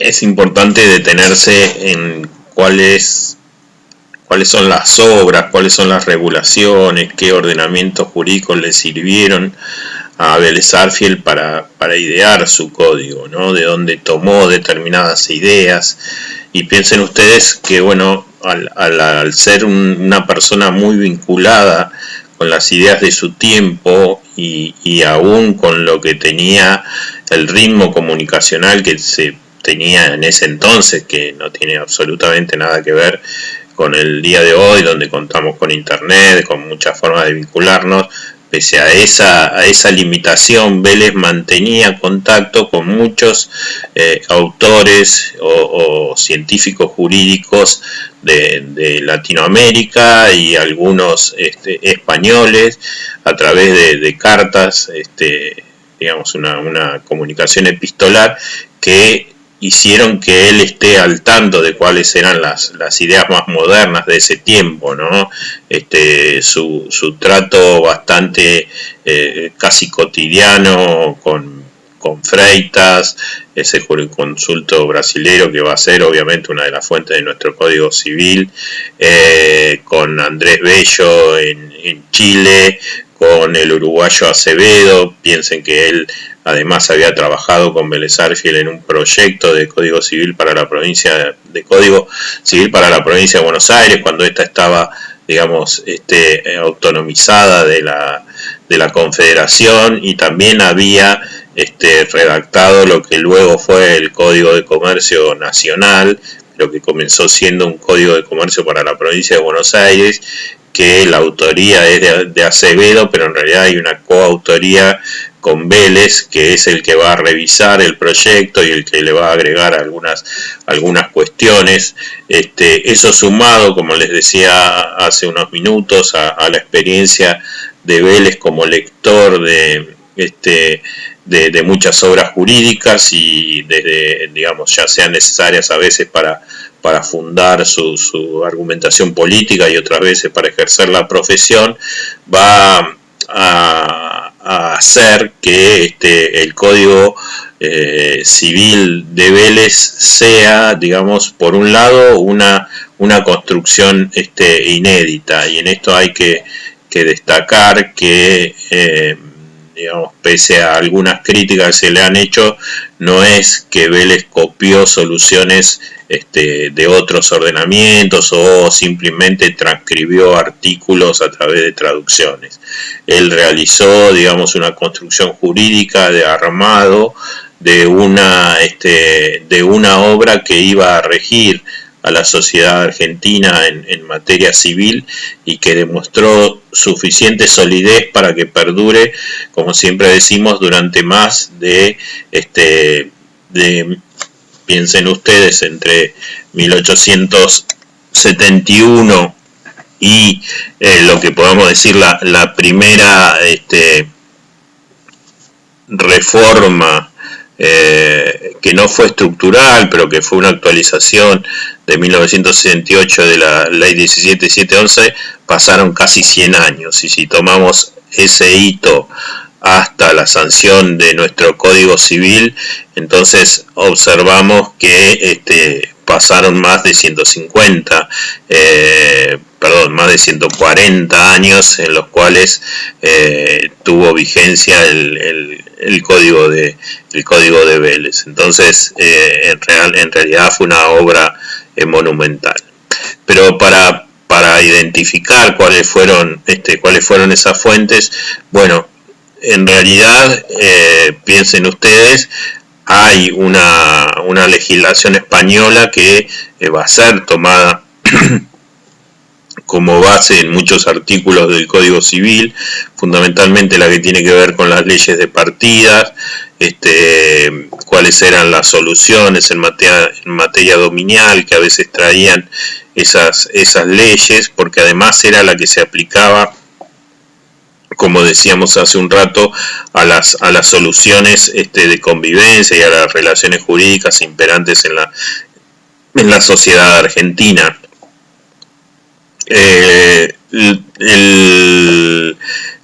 es importante detenerse en cuáles son las obras, cuáles son las regulaciones, qué ordenamientos jurídicos le sirvieron a Vélez Sarsfield para idear su código, ¿no? De dónde tomó determinadas ideas. Y piensen ustedes que, bueno, al ser una persona muy vinculada con las ideas de su tiempo y aún con lo que tenía el ritmo comunicacional que se tenía en ese entonces, que no tiene absolutamente nada que ver con el día de hoy, donde contamos con internet, con muchas formas de vincularnos. Pese a esa limitación, Vélez mantenía contacto con muchos autores o científicos jurídicos de Latinoamérica y algunos españoles a través de cartas, digamos una comunicación epistolar que hicieron que él esté al tanto de cuáles eran las ideas más modernas de ese tiempo, ¿no? Su trato bastante casi cotidiano con Freitas, ese jurisconsulto brasilero que va a ser obviamente una de las fuentes de nuestro Código Civil, con Andrés Bello en Chile, con el uruguayo Acevedo. Piensen que él además había trabajado con Vélez Sarsfield en un proyecto de Código Civil para la provincia de Buenos Aires, cuando esta estaba, digamos, autonomizada de la Confederación, y también había redactado lo que luego fue el Código de Comercio Nacional, pero que comenzó siendo un Código de Comercio para la provincia de Buenos Aires, que la autoría es de Acevedo, pero en realidad hay una coautoría con Vélez, que es el que va a revisar el proyecto y el que le va a agregar algunas cuestiones. Eso sumado, como les decía hace unos minutos, a la experiencia de Vélez como lector de muchas obras jurídicas y desde, digamos, ya sean necesarias a veces para fundar su argumentación política y otras veces para ejercer la profesión, va a hacer que el Código Civil de Vélez sea, digamos, por un lado una construcción inédita, y en esto hay que destacar que digamos, pese a algunas críticas que se le han hecho, no es que Vélez copió soluciones de otros ordenamientos o simplemente transcribió artículos a través de traducciones. Él realizó, digamos, una construcción jurídica de armado de una obra que iba a regir a la sociedad argentina en materia civil y que demostró suficiente solidez para que perdure, como siempre decimos, durante más de piensen ustedes, entre 1871 y lo que podemos decir la primera reforma, que no fue estructural, pero que fue una actualización de 1968 de la ley 17711, pasaron casi 100 años, y si tomamos ese hito hasta la sanción de nuestro Código Civil, entonces observamos que pasaron más de 140 años en los cuales tuvo vigencia el código de Vélez. Entonces, en realidad fue una obra monumental. Pero para identificar cuáles fueron esas fuentes, bueno, en realidad, piensen ustedes, hay una legislación española que va a ser tomada como base en muchos artículos del Código Civil, fundamentalmente la que tiene que ver con las leyes de partidas, cuáles eran las soluciones en materia dominial que a veces traían esas leyes, porque además era la que se aplicaba, como decíamos hace un rato, a las soluciones de convivencia y a las relaciones jurídicas imperantes en la sociedad argentina.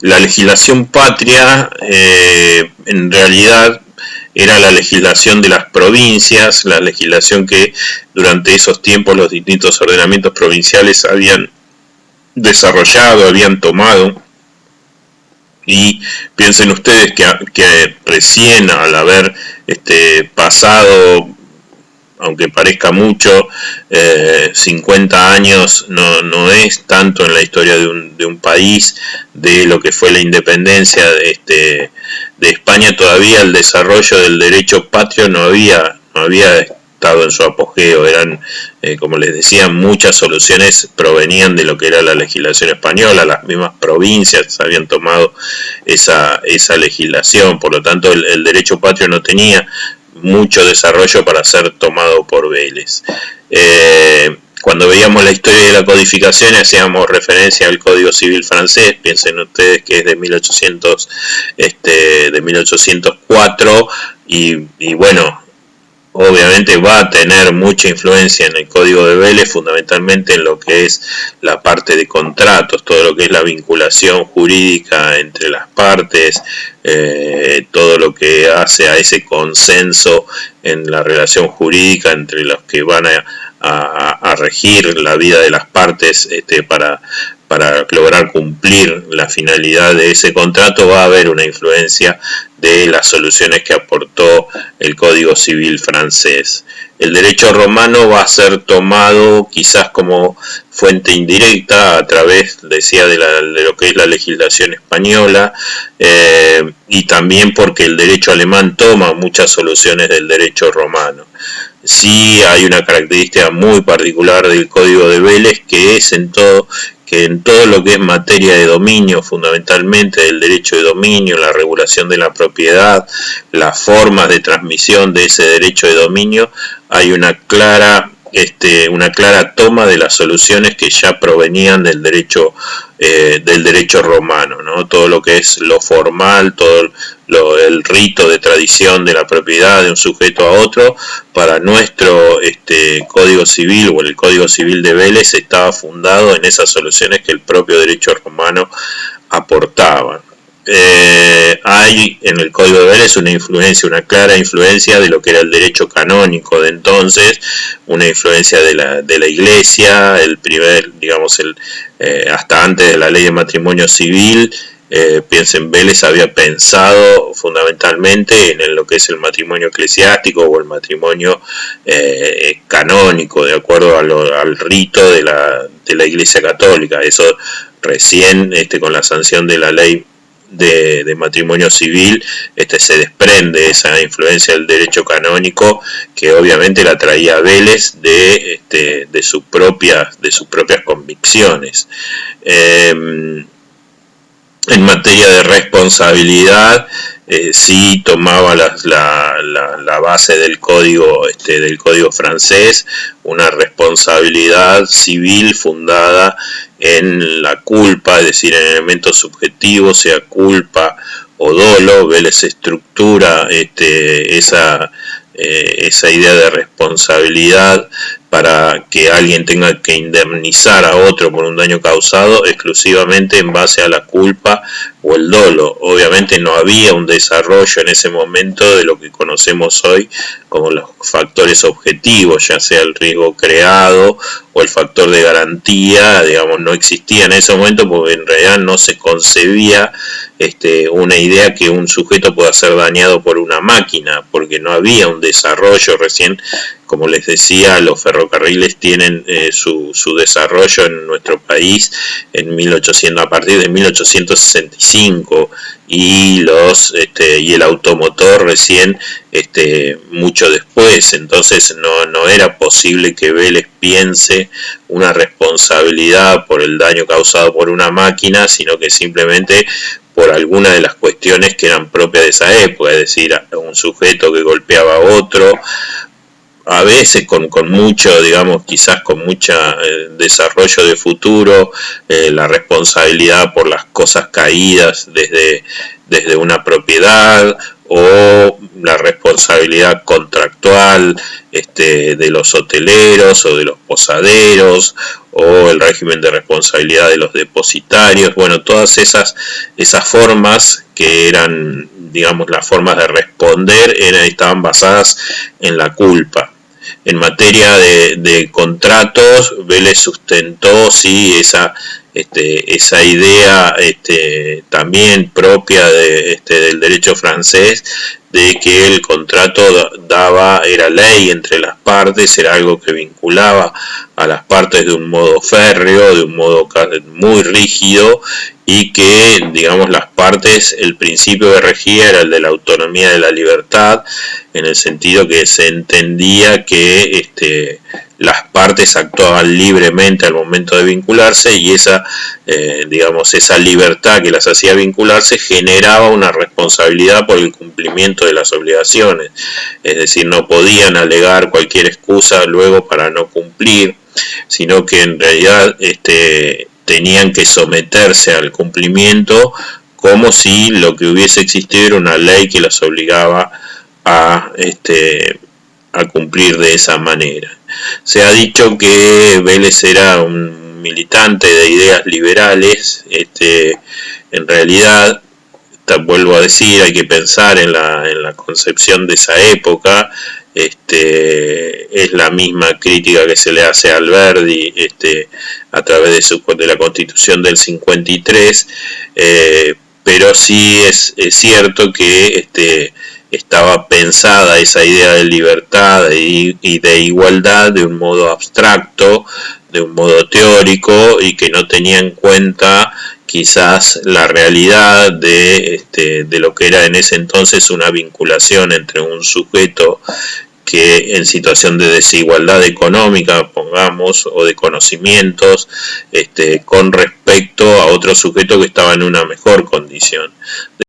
La legislación patria en realidad era la legislación de las provincias, la legislación que durante esos tiempos los distintos ordenamientos provinciales habían desarrollado, habían tomado. Y piensen ustedes que recién al haber pasado, aunque parezca mucho, 50 años no es tanto en la historia de un país, de lo que fue la independencia de España. Todavía el desarrollo del derecho patrio no había estado en su apogeo. Eran, como les decía, muchas soluciones provenían de lo que era la legislación española. Las mismas provincias habían tomado esa legislación, por lo tanto el derecho patrio no tenía mucho desarrollo para ser tomado por Vélez. Cuando veíamos la historia de la codificación hacíamos referencia al Código Civil francés. Piensen ustedes que es de 1804 y bueno, obviamente va a tener mucha influencia en el Código de Vélez, fundamentalmente en lo que es la parte de contratos, todo lo que es la vinculación jurídica entre las partes, todo lo que hace a ese consenso en la relación jurídica entre los que van a regir la vida de las partes para lograr cumplir la finalidad de ese contrato. Va a haber una influencia de las soluciones que aportó el Código Civil francés. El derecho romano va a ser tomado quizás como fuente indirecta a través, decía, de lo que es la legislación española, y también porque el derecho alemán toma muchas soluciones del derecho romano. Sí hay una característica muy particular del Código de Vélez, que es en todo lo que es materia de dominio, fundamentalmente del derecho de dominio, la regulación de la propiedad, las formas de transmisión de ese derecho de dominio, hay una clara toma de las soluciones que ya provenían del derecho romano, ¿no? Todo lo que es lo formal, todo el rito de tradición de la propiedad de un sujeto a otro, para nuestro Código Civil o el Código Civil de Vélez estaba fundado en esas soluciones que el propio derecho romano aportaba. Hay en el Código de Vélez una clara influencia de lo que era el derecho canónico de entonces, una influencia de la Iglesia, hasta antes de la ley de matrimonio civil. Piensen, Vélez había pensado fundamentalmente en lo que es el matrimonio eclesiástico o el matrimonio canónico, de acuerdo al rito de la Iglesia Católica. Eso recién, con la sanción de la ley de matrimonio civil, se desprende esa influencia del derecho canónico, que obviamente la traía Vélez de sus propias convicciones. En materia de responsabilidad, sí tomaba la base del código francés, una responsabilidad civil fundada en la culpa, es decir, en elementos subjetivos, sea culpa o dolo. Vélez estructura esa idea de responsabilidad para que alguien tenga que indemnizar a otro por un daño causado exclusivamente en base a la culpa o el dolo. Obviamente no había un desarrollo en ese momento de lo que conocemos hoy como los factores objetivos, ya sea el riesgo creado o el factor de garantía, no existía en ese momento, porque en realidad no se concebía una idea que un sujeto pueda ser dañado por una máquina, porque no había un desarrollo. Recién, como les decía, los ferrocarriles tienen su desarrollo en nuestro país a partir de 1865, y el automotor recién mucho después. Entonces no era posible que Vélez piense una responsabilidad por el daño causado por una máquina, sino que simplemente por alguna de las cuestiones que eran propias de esa época, es decir, un sujeto que golpeaba a otro, a veces con mucho, quizás con mucho desarrollo de futuro, la responsabilidad por las cosas caídas desde una propiedad, o la responsabilidad contractual de los hoteleros o de los posaderos, o el régimen de responsabilidad de los depositarios. Bueno, todas esas formas que eran, digamos, las formas de responder estaban basadas en la culpa. En materia de contratos, Vélez sustentó sí esa idea también propia del derecho francés, de que el contrato era ley entre las partes, era algo que vinculaba a las partes de un modo férreo, de un modo muy rígido, y que, digamos, las partes, el principio que regía era el de la autonomía de la libertad, en el sentido que se entendía que las partes actuaban libremente al momento de vincularse, y esa libertad que las hacía vincularse generaba una responsabilidad por el cumplimiento de las obligaciones. Es decir, no podían alegar cualquier excusa luego para no cumplir, sino que en realidad tenían que someterse al cumplimiento como si lo que hubiese existido era una ley que las obligaba a cumplir de esa manera. Se ha dicho que Vélez era un militante de ideas liberales. En realidad, vuelvo a decir, hay que pensar en la concepción de esa época. Es la misma crítica que se le hace a Alberdi a través de la Constitución del 53, pero sí es cierto que estaba pensada esa idea de libertad y de igualdad de un modo abstracto, de un modo teórico, y que no tenía en cuenta quizás la realidad de lo que era en ese entonces una vinculación entre un sujeto que en situación de desigualdad económica, pongamos, o de conocimientos, con respecto a otro sujeto que estaba en una mejor condición.